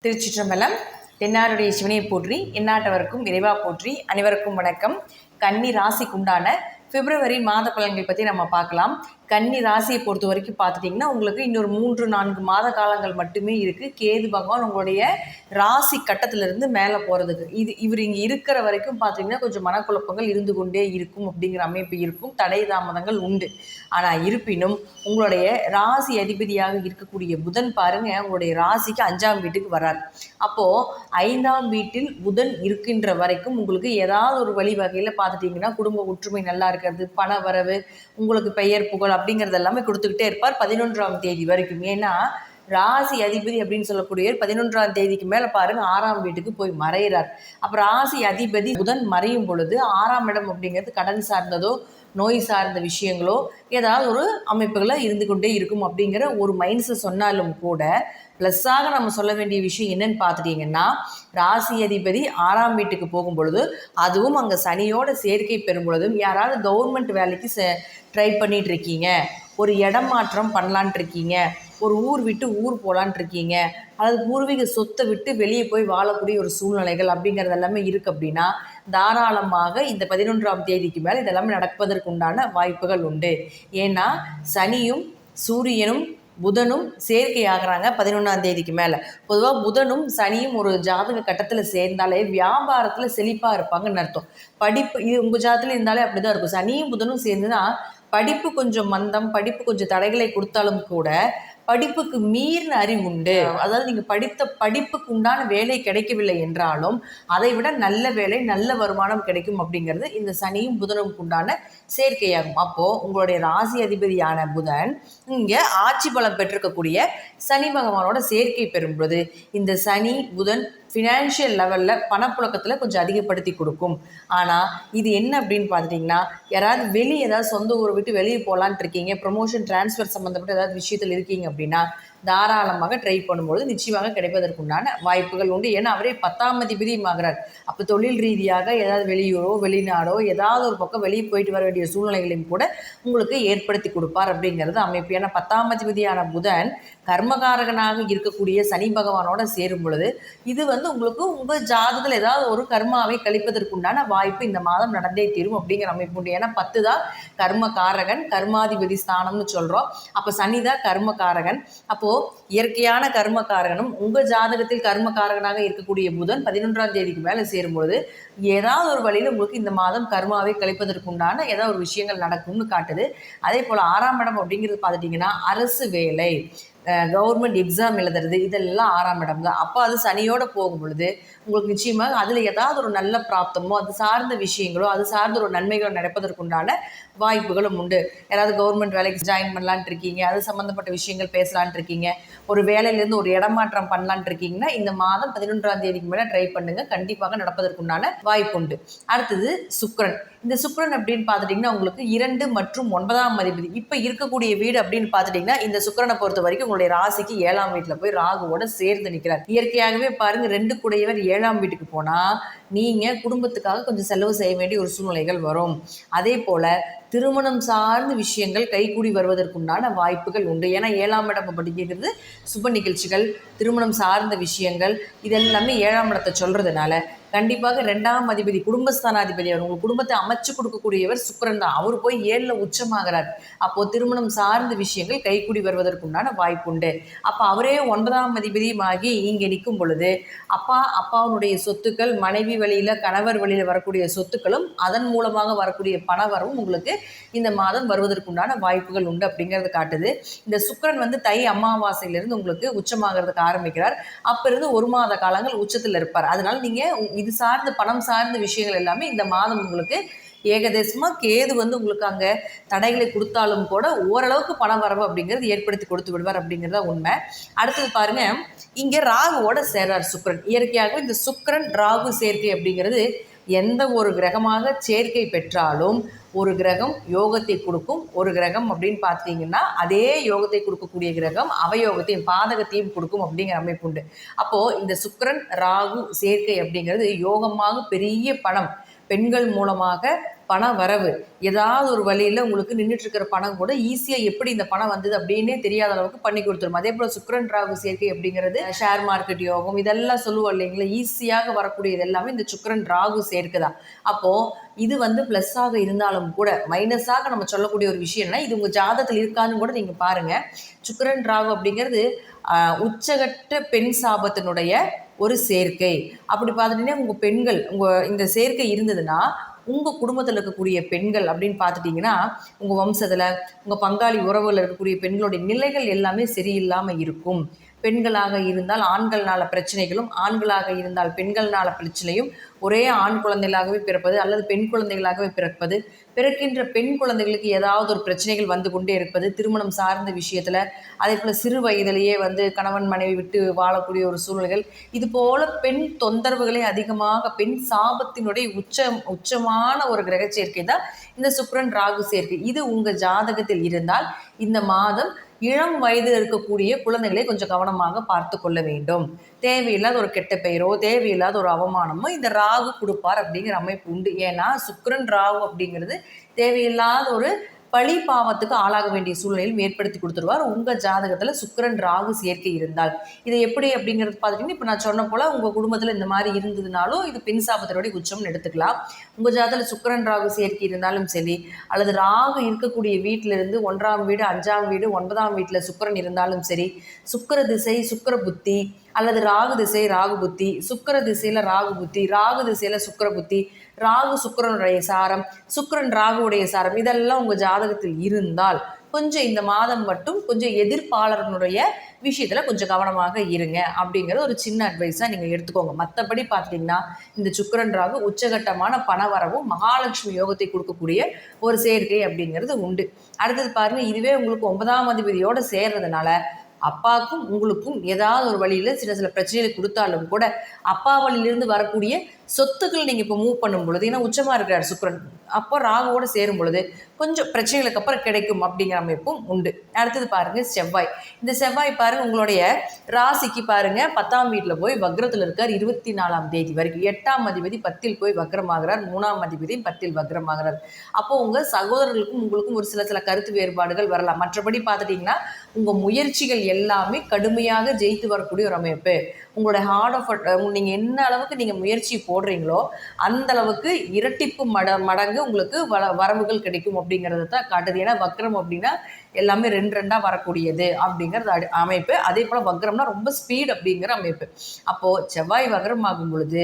திருச்சிற்றம்பலம். தென்னாருடைய சிவனை போற்றி, எந்நாட்டவருக்கும் இறைவா போற்றி. அனைவருக்கும் வணக்கம். கன்னி ராசிக்குண்டான பிப்ரவரி மாத பலன்கள் பற்றி நம்ம பார்க்கலாம். கன்னி ராசியை பொறுத்த வரைக்கும் பார்த்துட்டிங்கன்னா உங்களுக்கு இன்னொரு 3-4 மாத காலங்கள் மட்டுமே இருக்குது. கேது பகவான் உங்களுடைய ராசி கட்டத்திலிருந்து மேலே போகிறதுக்கு இவர் இங்கே இருக்கிற வரைக்கும் பார்த்தீங்கன்னா கொஞ்சம் மனக்குழப்பங்கள் இருந்து கொண்டே இருக்கும் அப்படிங்கிற அமைப்பு இருக்கும். தடை தாமதங்கள் உண்டு. ஆனால் இருப்பினும் உங்களுடைய ராசி அதிபதியாக இருக்கக்கூடிய புதன் பாருங்க உங்களுடைய ராசிக்கு 5ஆம் வீட்டுக்கு வரார். அப்போது 5ஆம் வீட்டில் புதன் இருக்கின்ற வரைக்கும் உங்களுக்கு ஏதாவது ஒரு வழி வகையில் பார்த்துட்டிங்கன்னா குடும்ப ஒற்றுமை நல்லா இருக்கிறது, பண வரவு, உங்களுக்கு பெயர் புகழ் அப்படிங்கிறது எல்லாமே கொடுத்துக்கிட்டே இருப்பார் 11ஆம் தேதி வரைக்கும். ஏன்னா ராசி அதிபதி அப்படின்னு சொல்லக்கூடிய 11ஆம் தேதிக்கு மேலே பாருங்க 6ஆம் வீட்டுக்கு போய் மறைகிறார். அப்போ ராசி அதிபதி புதன் மறையும் பொழுது 6ஆம் இடம் அப்படிங்கிறது கடன் சார்ந்ததோ நோய் சார்ந்த விஷயங்களோ ஏதாவது ஒரு அமைப்புகளை இருந்து கொண்டே இருக்கும் அப்படிங்கிற ஒரு மைண்ட்ஸை சொன்னாலும் கூட ப்ளஸ்ஸாக நம்ம சொல்ல வேண்டிய விஷயம் என்னன்னு பார்த்துட்டிங்கன்னா ராசி அதிபதி 6ஆம் வீட்டுக்கு போகும் பொழுது அதுவும் அங்கே சனியோட சேர்க்கை பெறும் பொழுதும் யாராவது கவர்மெண்ட் வேலைக்கு ட்ரை பண்ணிட்டு இருக்கீங்க, ஒரு இடம் மாற்றம் பண்ணலான் இருக்கீங்க, ஒரு ஊர் விட்டு ஊர் போகலான் இருக்கீங்க, அல்லது பூர்வீக சொத்தை விட்டு வெளியே போய் வாழக்கூடிய ஒரு சூழ்நிலைகள் அப்படிங்கிறது எல்லாமே இருக்குது அப்படின்னா தாராளமாக இந்த 11ஆம் தேதிக்கு மேலே இதெல்லாமே நடப்பதற்கு உண்டான வாய்ப்புகள் உண்டு. ஏன்னா சனியும் சூரியனும் புதனும் சேர்க்கை ஆகிறாங்க 11ஆம் தேதிக்கு மேலே. பொதுவாக புதனும் சனியும் ஒரு ஜாதக கட்டத்தில் சேர்ந்தாலே வியாபாரத்தில் செழிப்பாக இருப்பாங்கன்னு அர்த்தம். படிப்பு இது உங்கள் ஜாதகத்தில் இருந்தாலே அப்படி தான் இருக்கும். சனியும் புதனும் சேர்ந்துன்னா படிப்பு கொஞ்சம் மந்தம், படிப்பு கொஞ்சம் தடைகளை கொடுத்தாலும் கூட படிப்புக்கு மீறின அறிவு உண்டு. அதாவது நீங்கள் படித்த படிப்புக்கு உண்டான வேலை கிடைக்கவில்லை என்றாலும் அதை விட நல்ல வேலை, நல்ல வருமானம் கிடைக்கும் அப்படிங்கிறது இந்த சனியும் புதனுக்கு உண்டான சேர்க்கையாகும். அப்போது உங்களுடைய ராசி அதிபதியான புதன் இங்கே ஆட்சி பலம் பெற்றிருக்கக்கூடிய சனி பகவானோட சேர்க்கை பெறும்பொழுது இந்த சனி புதன் ஃபினான்ஷியல் லெவலில் பணப்புழக்கத்தில் கொஞ்சம் அதிகப்படுத்தி கொடுக்கும். ஆனால் இது என்ன அப்படின்னு பார்த்துட்டிங்கன்னா யாராவது ஏதாவது சொந்த ஊரை விட்டு வெளியே போகலான்ட்டு இருக்கீங்க, ப்ரொமோஷன் டிரான்ஸ்ஃபர் சம்மந்தப்பட்ட ஏதாவது விஷயத்தில் இருக்கீங்க அப்படின்னா தாராளமாக ட்ரை பண்ணும்போது நிச்சயமாக கிடைப்பதற்குண்டான வாய்ப்புகள் உண்டு. ஏன்னா அவரே 10ஆம் அதிபதியும் ஆகிறார். அப்போ தொழில் ரீதியாக ஏதாவது வெளியூரோ வெளிநாடோ ஏதாவது ஒரு பக்கம் வெளியே போயிட்டு வர வேண்டிய சூழ்நிலைகளையும் கூட உங்களுக்கு ஏற்படுத்தி கொடுப்பார் அப்படிங்கிறது அமைப்பு. ஏன்னா 10ஆம் அதிபதியான புதன் கர்மகாரகனாக இருக்கக்கூடிய சனி பகவானோட சேரும் பொழுது இது உங்களுக்கு உங்கள் ஜாதகத்தில் ஏதாவது ஒரு கர்மாவை கழிப்பதற்குண்டான வாய்ப்பு இந்த மாதம் நடந்தே தீரும் அப்படிங்கிற அமைப்பு உண்டு. ஏன்னா 10 தான் கர்மகாரகன், கர்மாதிபதி ஸ்தானம்னு சொல்கிறோம். அப்போ சனி தான் கர்மகாரகன். அப்போது இயற்கையான கர்மகாரகனும் உங்கள் ஜாதகத்தில் கர்மகாரகனாக இருக்கக்கூடிய புதன் 11ஆம் தேதிக்கு மேலே சேரும்பொழுது ஏதாவது ஒரு வழியில் உங்களுக்கு இந்த மாதம் கர்மாவை கழிப்பதற்குண்டான ஏதாவது ஒரு விஷயங்கள் நடக்கும்னு காட்டுது. அதே போல் 6ஆம் இடம் அப்படிங்கிறது பார்த்துட்டிங்கன்னா அரசு வேலை, கவர்மெண்ட் எக்ஸாம் எழுதுறது இதெல்லாம் 6ஆம் இடம் தான். அப்போ அது சனியோடு போகும் பொழுது உங்களுக்கு நிச்சயமாக அதில் ஏதாவது ஒரு நல்ல பிராப்தமோ அது சார்ந்த விஷயங்களோ அது சார்ந்த ஒரு நன்மைகளோ நடப்பதற்குண்டான வாய்ப்புகளும் உண்டு. யாராவது கவர்மெண்ட் வேலைக்கு ஜாயின் பண்ணலான் இருக்கீங்க, அது சம்மந்தப்பட்ட விஷயங்கள் பேசலான் இருக்கீங்க, ஒரு வேலையிலேருந்து ஒரு இடமாற்றம் பண்ணலான் இருக்கீங்கன்னா இந்த மாதம் 11ஆம் தேதிக்கு மேலே ட்ரை பண்ணுங்கள், கண்டிப்பாக நடப்பதற்குண்டான வாய்ப்பு உண்டு. அடுத்தது சுக்கிரன். இந்த சுக்கிரன் அப்படின்னு பார்த்துட்டிங்கன்னா உங்களுக்கு 2 மற்றும் 9ஆம் அதிபதி இப்போ இருக்கக்கூடிய வீடு அப்படின்னு பார்த்துட்டிங்கன்னா இந்த சுக்கிரனை பொறுத்த வரைக்கும் உங்களுடைய ராசிக்கு 7ஆம் வீட்டில் போய் ராகுவோட சேர்ந்து நிற்கிறார். இயற்கையாகவே பாருங்கள் 2 கூடையவர் 7ஆம் வீட்டுக்கு போனால் நீங்கள் குடும்பத்துக்காக கொஞ்சம் செலவு செய்ய வேண்டிய ஒரு சூழ்நிலைகள் வரும். அதே போல் திருமணம் சார்ந்த விஷயங்கள் கைகூடி வருவதற்குண்டான வாய்ப்புகள் உண்டு. ஏன்னா 7ஆம் இடம் அப்படிங்கிறது சுப நிகழ்ச்சிகள், திருமணம் சார்ந்த விஷயங்கள் இதெல்லாமே 7ஆம் இடத்தை சொல்கிறதுனால கண்டிப்பாக 2ஆம் அதிபதி குடும்பஸ்தானாதிபதி அவர் உங்கள் குடும்பத்தை அமைச்சு கொடுக்கக்கூடியவர் சுக்கிரன் தான். அவர் போய் 7ல் உச்சமாகிறார். அப்போது திருமணம் சார்ந்த விஷயங்கள் கைகூடி வருவதற்குண்டான வாய்ப்பு உண்டு. அப்போ அவரே 9ஆம் அதிபதியுமாகி இங்கே நிற்கும் பொழுது அப்பாவுடைய சொத்துக்கள், மனைவி வழியில் கணவர் வழியில் வரக்கூடிய சொத்துக்களும் அதன் மூலமாக வரக்கூடிய பணவரவும் உங்களுக்கு இந்த மாதம் வருவதற்குண்டான வாய்ப்புகள் உண்டு அப்படிங்கிறது காட்டுது. இந்த சுக்கிரன் தை அமாவாசையிலிருந்து உங்களுக்கு உச்சமாகிறதுக்கு ஆரம்பிக்கிறார். அப்போ இருந்து 1 மாத காலங்கள் உச்சத்தில் இருப்பார். அதனால் நீங்கள் இது சார்ந்த பணம் சார்ந்த விஷயங்கள் எல்லாமே இந்த மாதம் உங்களுக்கு ஏகதேசமாக கேது உங்களுக்கு அங்கே தடைகளை கொடுத்தாலும் கூட ஓரளவுக்கு பண வரவு அப்படிங்கிறது ஏற்படுத்தி கொடுத்து விடுவார் அப்படிங்கிறத உண்மை. அடுத்தது பாருங்கள், இங்கே ராகுவோட சேர்றார் சுக்கிரன். இயற்கையாகவே இந்த சுக்கிரன் ராகு சேர்க்கை அப்படிங்கிறது எந்த ஒரு கிரகமாக சேர்க்கை பெற்றாலும் ஒரு கிரகம் யோகத்தை கொடுக்கும், ஒரு கிரகம் அப்படின்னு பார்த்தீங்கன்னா அதே யோகத்தை கொடுக்கக்கூடிய கிரகம் அவயோகத்தையும் பாதகத்தையும் கொடுக்கும் அப்படிங்கிற அமைப்பு உண்டு. அப்போது இந்த சுக்கிரன் ராகு சேர்க்கை அப்படிங்கிறது யோகமாக பெரிய பணம் பெண்கள் மூலமாக பண வரவு, ஏதாவது ஒரு வழியில் உங்களுக்கு நின்றுட்டு இருக்கிற பணம் கூட ஈஸியாக எப்படி இந்த பணம் வந்தது அப்படின்னே தெரியாத அளவுக்கு பண்ணி கொடுத்துரும். அதே போல் சுக்கிரன் ராகு சேர்க்கை அப்படிங்கிறது ஷேர் மார்க்கெட் யோகம் இதெல்லாம் சொல்லுவோம் இல்லைங்களா, ஈஸியாக வரக்கூடியது எல்லாமே இந்த சுக்கிரன் ராகு சேர்க்குதா. அப்போது இது வந்து ப்ளஸ்ஸாக இருந்தாலும் கூட மைனஸாக நம்ம சொல்லக்கூடிய ஒரு விஷயம்னா இது உங்கள் ஜாதகத்தில் இருக்கான்னு கூட நீங்கள் பாருங்கள். சுக்கிரன் ராகு அப்படிங்கிறது உச்சகட்ட பெண் சாபத்தினுடைய ஒரு சேர்க்கை. அப்படி பார்த்துட்டீங்கன்னா உங்கள் பெண்கள் இந்த சேர்க்கை இருந்ததுன்னா உங்கள் குடும்பத்தில் இருக்கக்கூடிய பெண்கள் அப்படின்னு பார்த்துட்டிங்கன்னா உங்கள் வம்சத்தில் உங்கள் பங்காளி உறவுகளில் இருக்கக்கூடிய பெண்களுடைய நிலைகள் எல்லாமே சரியில்லாமல் இருக்கும். பெண்களாக இருந்தால் ஆண்கள்னால பிரச்சனைகளும், ஆண்களாக இருந்தால் பெண்கள்னால பிரச்சனையும், ஒரே ஆண் குழந்தைகளாகவே பிறப்பது அல்லது பெண் குழந்தைகளாகவே பிறப்பது, பிறக்கின்ற பெண் குழந்தைகளுக்கு ஏதாவது ஒரு பிரச்சனைகள் வந்து கொண்டே இருப்பது திருமணம் சார்ந்த விஷயத்தில், அதே போல் சிறு வயதிலேயே வந்து கணவன் மனைவி விட்டு வாழக்கூடிய ஒரு சூழ்நிலைகள், இது போல் பெண் தொந்தரவுகளே அதிகமாக பெண் சாபத்தினுடைய உச்சமான ஒரு கிரக சேர்க்கை தான் இந்த சுக்கிரன் ராகு சேர்க்கை. இது உங்கள் ஜாதகத்தில் இருந்தால் இந்த மாதம் இளம் வயது இருக்கக்கூடிய குழந்தைகளை கொஞ்சம் கவனமாக பார்த்து கொள்ள வேண்டும். தேவையில்லாத ஒரு கெட்ட பெயரோ தேவையில்லாத ஒரு அவமானமோ இந்த ராகு கொடுப்பார் அப்படிங்கிற அமைப்பு உண்டு. ஏன்னா சுக்கிரன் ராகு அப்படிங்கிறது தேவையில்லாத ஒரு பழி பாவத்துக்கு ஆளாக வேண்டிய சூழ்நிலையில் ஏற்படுத்தி கொடுத்துருவார் உங்கள் ஜாதகத்தில் சுக்கிரன் ராகு சேர்க்கை இருந்தால். இது எப்படி அப்படிங்கிறது பார்த்துட்டிங்கன்னா இப்போ நான் சொன்ன போல் உங்கள் குடும்பத்தில் இந்த மாதிரி இருந்ததுனாலும் இது பெண் சாபத்தினுடைய உச்சம்னு எடுத்துக்கலாம். உங்கள் ஜாதகத்தில் சுக்கிரன் ராகு சேர்க்கை இருந்தாலும் சரி, அல்லது ராகு இருக்கக்கூடிய வீட்டிலிருந்து 1ஆம் வீடு 5ஆம் வீடு 9ஆம் வீட்டில் சுக்கிரன் இருந்தாலும் சரி, சுக்கிர திசை சுக்கிர புத்தி அல்லது ராகு திசை ராகு புத்தி, சுக்கிர திசையில் ராகு புத்தி, ராகு திசையில் சுக்கிர புத்தி, ராகு சுக்கிரனுடைய சாரம், சுக்கிரன் ராகுவுடைய சாரம், இதெல்லாம் உங்கள் ஜாதகத்தில் இருந்தால் கொஞ்சம் இந்த மாதம் மட்டும் கொஞ்சம் எதிர்ப்பாளர்களுடைய விஷயத்தில் கொஞ்சம் கவனமாக இருங்க அப்படிங்கிற ஒரு சின்ன அட்வைஸாக நீங்கள் எடுத்துக்கோங்க. மற்றபடி பார்த்துட்டிங்கன்னா இந்த சுக்கிரன் ராகு உச்சகட்டமான பணவரவும் மகாலட்சுமி யோகத்தை கொடுக்கக்கூடிய ஒரு சேர்க்கை அப்படிங்கிறது உண்டு. அடுத்தது பாருங்கள், இதுவே உங்களுக்கு 9ஆம் அதிபதியோடு சேர்றதுனால அப்பாவுக்கும் உங்களுக்கும் ஏதாவது ஒரு வழியில் சில பிரச்சனைகளை கொடுத்தாலும் கூட அப்பா வழியிலிருந்து வரக்கூடிய சொத்துக்கள் நீங்கள் இப்போ மூவ் பண்ணும் பொழுது, ஏன்னா உச்சமாக இருக்கிறார் சுக்கிரன், அப்போ ராகுவோடு சேரும் பொழுது கொஞ்சம் பிரச்சனைகளுக்கு அப்புறம் கிடைக்கும் அப்படிங்கிற அமைப்பும் உண்டு. அடுத்தது பாருங்கள் செவ்வாய். இந்த செவ்வாய் பாருங்கள் உங்களுடைய ராசிக்கு பாருங்கள் 10ஆம் வீட்டில் போய் வக்ரத்தில் இருக்கார் 24ஆம் தேதி வரைக்கும். 8ஆம் அதிபதி 10ல் போய் வக்ரமாகிறார், 3ஆம் அதிபதி 10ல் வக்ரமாகிறார். அப்போ உங்கள் சகோதரர்களுக்கும் உங்களுக்கும் ஒரு சில கருத்து வேறுபாடுகள் வரலாம். மற்றபடி பார்த்துட்டிங்கன்னா உங்கள் முயற்சிகள் எல்லாமே கடுமையாக ஜெயித்து வரக்கூடிய ஒரு அமைப்பு. உங்களோட ஹார்ட் ஆஃப் நீங்கள் என்ன அளவுக்கு நீங்கள் முயற்சி போடுறீங்களோ அந்த அளவுக்கு இரட்டிப்பு மடங்கு உங்களுக்கு வரவுகள் கிடைக்கும் அப்படிங்கிறத தான் காட்டுது. ஏன்னா வக்ரம் அப்படின்னா எல்லாமே 2 வரக்கூடியது அப்படிங்கிறது அமைப்பு. அதே போல் வக்ரம்னா ரொம்ப ஸ்பீட் அப்படிங்கிற அமைப்பு. அப்போது செவ்வாய் வக்ரம் ஆகும் பொழுது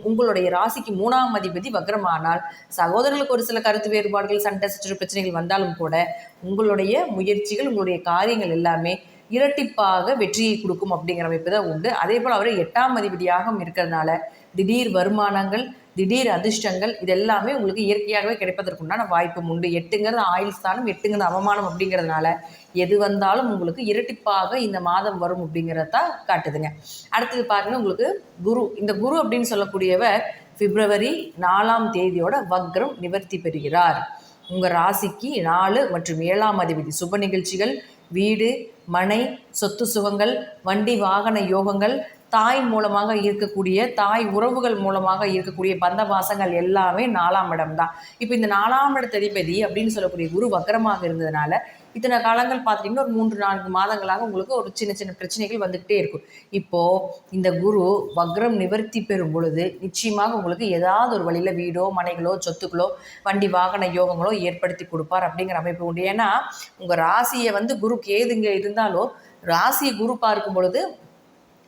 உங்களுடைய ராசிக்கு 3ஆம் அதிபதி வக்ரமானால் சகோதரர்களுக்கு ஒரு சில கருத்து வேறுபாடுகள், சண்டை சச்சரவு பிரச்சனைகள் வந்தாலும் கூட உங்களுடைய முயற்சிகள், உங்களுடைய காரியங்கள் எல்லாமே இரட்டிப்பாக வெற்றியை கொடுக்கும் அப்படிங்கிற அமைப்பு தான் உண்டு. அதே போல் அவர் 8ஆம் அதிபதியாக இருக்கிறதுனால திடீர் வருமானங்கள், திடீர் அதிர்ஷ்டங்கள் இதெல்லாமே உங்களுக்கு இயற்கையாகவே கிடைப்பதற்குண்டான வாய்ப்பும் உண்டு. 8ங்கிறது ஆயுள் ஸ்தானம், 8ங்கிறது அவமானம் அப்படிங்கிறதுனால எது வந்தாலும் உங்களுக்கு இரட்டிப்பாக இந்த மாதம் வரும் அப்படிங்கிறதான் காட்டுதுங்க. அடுத்தது பாருங்கள் உங்களுக்கு குரு. இந்த குரு அப்படின்னு சொல்லக்கூடியவர் பிப்ரவரி 4ஆம் தேதியோட வக்ரம் நிவர்த்தி பெறுகிறார். உங்கள் ராசிக்கு 4 மற்றும் 7ஆம் அதிபதி சுப நிகழ்ச்சிகள், வீடு மனை சொத்து சுகங்கள், வண்டி வாகன யோகங்கள், தாய் மூலமாக இருக்கக்கூடிய தாய் உறவுகள் மூலமாக இருக்கக்கூடிய பந்த பாசங்கள் எல்லாமே 4ஆம் இடம் தான். இப்போ இந்த 4ஆம் இடத்து அதிபதி அப்படின்னு சொல்லக்கூடிய குரு வக்ரமாக இருந்ததுனால இத்தனை காலங்கள் பார்த்துட்டிங்கன்னா ஒரு 3-4 மாதங்களாக உங்களுக்கு ஒரு சின்ன பிரச்சனைகள் வந்துக்கிட்டே இருக்கும். இப்போது இந்த குரு வக்ரம் நிவர்த்தி பெறும் பொழுது நிச்சயமாக உங்களுக்கு ஏதாவது ஒரு வழியில் வீடோ மனைகளோ சொத்துக்களோ வண்டி வாகன யோகங்களோ ஏற்படுத்தி கொடுப்பார் அப்படிங்கிற அமைப்பு உண்டு. ஏன்னா உங்கள் ராசியை வந்து குரு கேதுங்க இருந்தாலும் ராசியை குரு பார்க்கும் பொழுது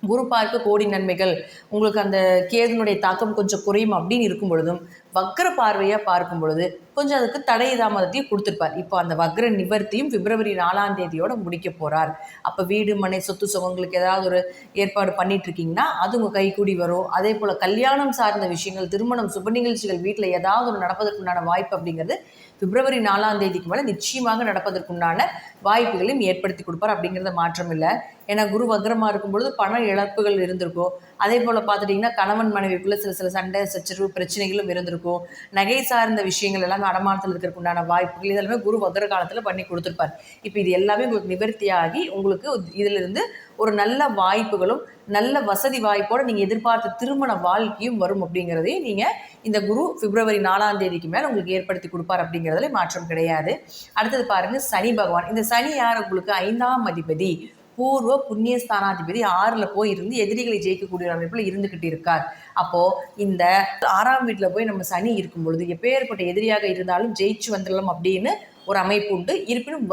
குரு பார்க்க கோடி நன்மைகள், உங்களுக்கு அந்த கேதுனுடைய தாக்கம் கொஞ்சம் குறையும் அப்படின்னு இருக்கும் பொழுதும் வக்ர பார்வையாக பார்க்கும் பொழுது கொஞ்சம் அதுக்கு தடை தாமதத்தையும் கொடுத்துருப்பார். இப்போ அந்த வக்ர நிவர்த்தியும் பிப்ரவரி 4ஆம் தேதியோட முடிக்க போகிறார். அப்போ வீடு மனை சொத்து சுகங்களுக்கு ஏதாவது ஒரு ஏற்பாடு பண்ணிட்டு இருக்கீங்கன்னா அது உங்கள் கைக்கூடி வரும். அதே போல் கல்யாணம் சார்ந்த விஷயங்கள், திருமணம் சுப நிகழ்ச்சிகள் வீட்டில் ஏதாவது ஒரு நடப்பதற்குண்டான வாய்ப்பு அப்படிங்கிறது பிப்ரவரி 4ஆம் தேதிக்கு மேலே நிச்சயமாக நடப்பதற்குண்டான வாய்ப்புகளையும் ஏற்படுத்தி கொடுப்பார் அப்படிங்கிறத மாற்றம் இல்லை. ஏன்னா குரு வக்ரமாக இருக்கும்பொழுது பண இழப்புகள் இருந்திருக்கும், அதே போல் பார்த்துட்டிங்கன்னா கணவன் மனைவிக்குள்ளே சில சில சண்டை சச்சரவு பிரச்சனைகளும் இருந்திருக்கும். நகை சார்ந்த விஷயங்கள் எல்லாமே அடமானத்தில் இருக்கிறதுக்கு உண்டான வாய்ப்புகள் இதெல்லாமே குரு வக்ர காலத்தில் பண்ணி கொடுத்துருப்பார். இப்போ இது எல்லாமே உங்களுக்கு நிவர்த்தியாகி உங்களுக்கு இதிலிருந்து ஒரு நல்ல வாய்ப்புகளும் நல்ல வசதி வாய்ப்போடு நீங்கள் எதிர்பார்த்த திருமண வாழ்க்கையும் வரும் அப்படிங்கிறதையும் நீங்கள் இந்த குரு பிப்ரவரி 4ஆம் தேதிக்கு மேலே உங்களுக்கு ஏற்படுத்தி கொடுப்பார் அப்படிங்கிறதுல மாற்றம் கிடையாது. அடுத்தது பாருங்கள் சனி பகவான். இந்த சனி யார் உங்களுக்கு 5ஆம் அதிபதி, பூர்வ புண்ணியஸ்தானாதிபதி 6ல் போய் இருந்து எதிரிகளை ஜெயிக்கக்கூடிய அமைப்பில் இருந்துகிட்டு இருக்கார். அப்போ இந்த 6ஆம் வீட்டில் போய் நம்ம சனி இருக்கும் பொழுது எப்பேற்பட்ட எதிரியாக இருந்தாலும் ஜெயிச்சு வந்துடலாம் அப்படின்னு ஒரு அமைப்பு உண்டு. இருப்பினும்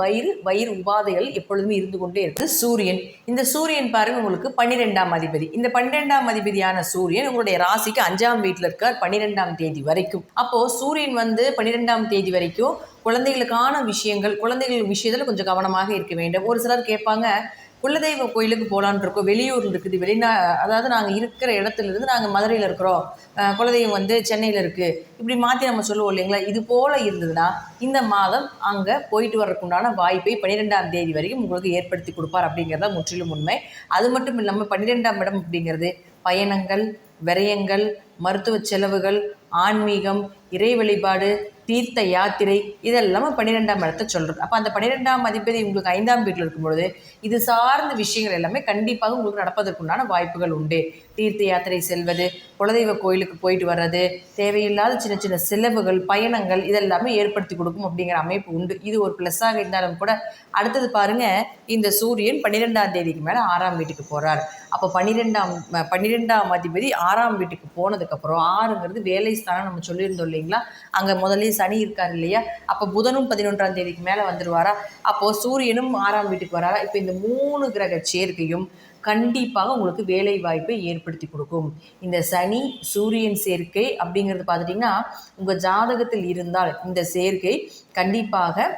வயிறு உபாதைகள் எப்பொழுதுமே இருந்து கொண்டே இருக்கு. சூரியன், இந்த சூரியன் பாருங்க உங்களுக்கு 12ஆம் அதிபதி. இந்த 12ஆம் அதிபதியான சூரியன் உங்களுடைய ராசிக்கு 5ஆம் வீட்டில் இருக்கார் 12ஆம் தேதி வரைக்கும். அப்போ சூரியன் 12ஆம் தேதி வரைக்கும் குழந்தைகளுக்கான விஷயங்கள், குழந்தைகள் விஷயத்துல கொஞ்சம் கவனமாக இருக்க வேண்டும். ஒரு சிலர் கேட்பாங்க, குலதெய்வ கோயிலுக்கு போகலான்னு இருக்கோம், வெளியூர் இருக்குது, அதாவது நாங்கள் இருக்கிற இடத்துலேருந்து நாங்கள் மதுரையில் இருக்கிறோம், குலதெய்வம் சென்னையில் இருக்குது, இப்படி மாற்றி நம்ம சொல்லுவோம் இல்லைங்களா. இது போல் இருந்ததுன்னா இந்த மாதம் அங்கே போயிட்டு வர்றதுக்குண்டான வாய்ப்பை 12ஆம் தேதி வரைக்கும் உங்களுக்கு ஏற்படுத்தி கொடுப்பார் அப்படிங்கிறத முற்றிலும் உண்மை. அது மட்டும் இல்லாமல் 12ஆம் இடம் அப்படிங்கிறது பயணங்கள், விரயங்கள், மருத்துவ செலவுகள், ஆன்மீகம், இறை வழிபாடு, தீர்த்த யாத்திரை இதெல்லாமே 12ஆம் இடத்தை சொல்கிறது. அப்போ அந்த 12ஆம் அதிபதி உங்களுக்கு 5ஆம் வீட்டில் இருக்கும்பொழுது இது சார்ந்த விஷயங்கள் எல்லாமே கண்டிப்பாக உங்களுக்கு நடப்பதற்குண்டான வாய்ப்புகள் உண்டு. தீர்த்த யாத்திரை செல்வது, குலதெய்வ கோயிலுக்கு போயிட்டு வர்றது, தேவையில்லாத சின்ன சின்ன செலவுகள், பயணங்கள் இதெல்லாமே ஏற்படுத்தி கொடுக்கும் அப்படிங்கிற அமைப்பு உண்டு. இது ஒரு ப்ளஸ்ஸாக இருந்தாலும் கூட. அடுத்தது பாருங்க, இந்த சூரியன் 12ஆம் தேதிக்கு மேலே 6ஆம் வீட்டுக்கு போகிறார். அப்போ 12ஆம் அதிபதி 6ஆம் வீட்டுக்கு போனதுக்கப்புறம் 6ங்கிறது வேலை ஸ்தானம் நம்ம சொல்லியிருந்தோம் இல்லைங்களா. அங்கே முதலே சனி இருக்கார் இல்லையா. அப்போ புதனும் 11ஆம் தேதிக்கு மேலே வந்துடுவாரா. அப்போது சூரியனும் 6ஆம் வீட்டுக்கு வராரா. இப்போ இந்த 3 கிரக சேர்க்கையும் கண்டிப்பாக உங்களுக்கு வேலை வாய்ப்பை ஏற்படுத்தி கொடுக்கும். இந்த சனி சூரியன் சேர்க்கை அப்படிங்கிறது பார்த்துட்டிங்கன்னா உங்கள் ஜாதகத்தில் இருந்தால் இந்த சேர்க்கை கண்டிப்பாக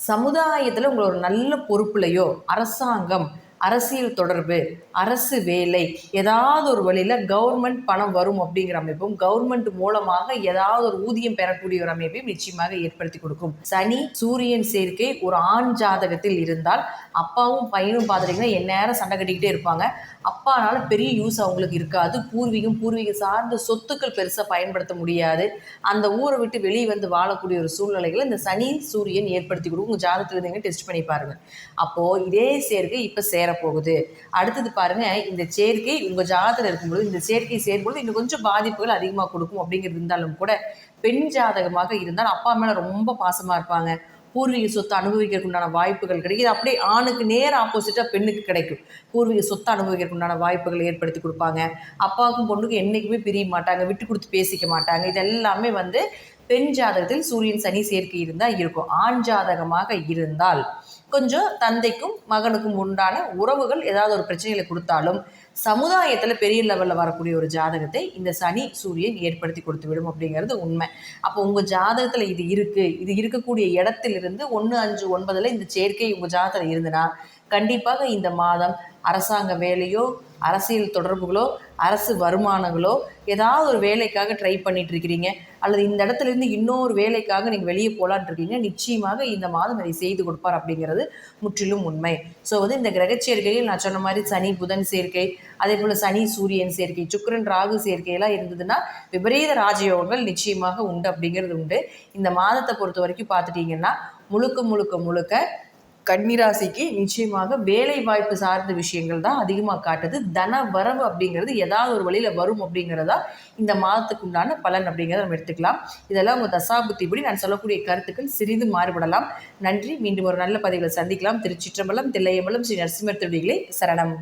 சமுதாயத்தில் உங்களை ஒரு நல்ல பொறுப்புலையோ, அரசாங்கம், அரசியல் தொடர்பு, அரசு வேலை, ஏதாவது ஒரு வழியில் கவர்மெண்ட் பணம் வரும் அப்படிங்கிற அமைப்பும், கவர்மெண்ட் மூலமாக ஏதாவது ஒரு ஊதியம் பெறக்கூடிய ஒரு அமைப்பையும் நிச்சயமாக ஏற்படுத்தி கொடுக்கும். சனி சூரியன் சேர்க்கை ஒரு ஆண் ஜாதகத்தில் இருந்தால் அப்பாவும் பையனும் பார்த்துட்டிங்கன்னா எந்நேரம் சண்டை கட்டிக்கிட்டே இருப்பாங்க. அப்பானால பெரிய யூஸ் அவங்களுக்கு இருக்காது. பூர்வீக சார்ந்த சொத்துக்கள் பெருசாக பயன்படுத்த முடியாது. அந்த ஊரை விட்டு வெளியே வந்து வாழக்கூடிய ஒரு சூழ்நிலைகளை இந்த சனி சூரியன் ஏற்படுத்தி கொடுக்கும். உங்கள் ஜாதகத்தில் இருந்தீங்க டெஸ்ட் பண்ணி பாருங்கள். அப்போது இதே சேர்க்கை இப்போ சேரப்போகுது. அடுத்தது பாருங்கள், இந்த சேர்க்கை உங்கள் ஜாதகத்தில் இருக்கும்போது இந்த சேர்க்கை சேரும்போது இன்னும் கொஞ்சம் பாதிப்புகள் அதிகமாக கொடுக்கும் அப்படிங்கிறது இருந்தாலும் கூட, பெண் ஜாதகமாக இருந்தால் அப்பா மேலே ரொம்ப பாசமாக இருப்பாங்க. பூர்வீக சொத்து அனுபவிக்கிறதுக்கு உண்டான வாய்ப்புகள் கிடைக்கும். அப்படியே ஆணுக்கு நேர் ஆப்போசிட்டாக பெண்ணுக்கு கிடைக்கும். பூர்வீக சொத்து அனுபவிக்கிறதுக்கு உண்டான வாய்ப்புகள் ஏற்படுத்தி கொடுப்பாங்க. அப்பாவுக்கும் பொண்ணுக்கும் என்றைக்குமே பிரிய மாட்டாங்க, விட்டு கொடுத்து பேசிக்க மாட்டாங்க. இதெல்லாமே பெண் ஜாதகத்தில் சூரியன் சனி சேர்க்கை இருந்தால் இருக்கும். ஆண் ஜாதகமாக இருந்தால் கொஞ்சம் தந்தைக்கும் மகனுக்கும் உண்டான உறவுகள் ஏதாவது ஒரு பிரச்சனைகளை கொடுத்தாலும் சமுதாயத்தில் பெரிய லெவலில் வரக்கூடிய ஒரு ஜாதகத்தை இந்த சனி சூரியன் ஏற்படுத்தி கொடுத்து விடும் அப்படிங்கிறது உண்மை. அப்போ உங்கள் ஜாதகத்தில் இது இருக்குது, இது இருக்கக்கூடிய இடத்திலிருந்து 1, 5, 9 இந்த சேர்க்கை உங்கள் ஜாதகத்தில் இருந்துன்னா கண்டிப்பாக இந்த மாதம் அரசாங்க வேலையோ, அரசியல் தொடர்புகளோ, அரசு வருமானங்களோ, ஏதாவது ஒரு வேலைக்காக ட்ரை பண்ணிட்டு இருக்கிறீங்க, அல்லது இந்த இடத்துலேருந்து இன்னொரு வேலைக்காக நீங்கள் வெளியே போகலான் இருக்கீங்க, நிச்சயமாக இந்த மாதம் அதை செய்து கொடுப்பார் அப்படிங்கிறது முற்றிலும் உண்மை. ஸோ இந்த கிரக சேர்க்கையில் நான் சொன்ன மாதிரி சனி புதன் சேர்க்கை, அதே போல் சனி சூரியன் சேர்க்கை, சுக்கிரன் ராகு சேர்க்கையெல்லாம் இருந்ததுன்னா விபரீத ராஜயோகங்கள் நிச்சயமாக உண்டு அப்படிங்கிறது உண்டு. இந்த மாதத்தை பொறுத்த வரைக்கும் பார்த்துட்டிங்கன்னா முழுக்க கன்னிராசிக்கு நிச்சயமாக வேலை வாய்ப்பு சார்ந்த விஷயங்கள் தான் அதிகமாக காட்டுது. தன வரவு அப்படிங்கிறது ஏதாவது ஒரு வழியில் வரும் அப்படிங்கிறதா இந்த மாதத்துக்கு உண்டான பலன் அப்படிங்கிறத நம்ம எடுத்துக்கலாம். இதெல்லாம் உங்கள் தசாபுத்திப்படி நான் சொல்லக்கூடிய கருத்துக்கள் சிறிது மாறுபடலாம். நன்றி. மீண்டும் ஒரு நல்ல பதிவில் சந்திக்கலாம். திருச்சிற்றம்பலம், தில்லையம்பலம், ஸ்ரீ நரசிம்மர் திருவடிகளே சரணம்.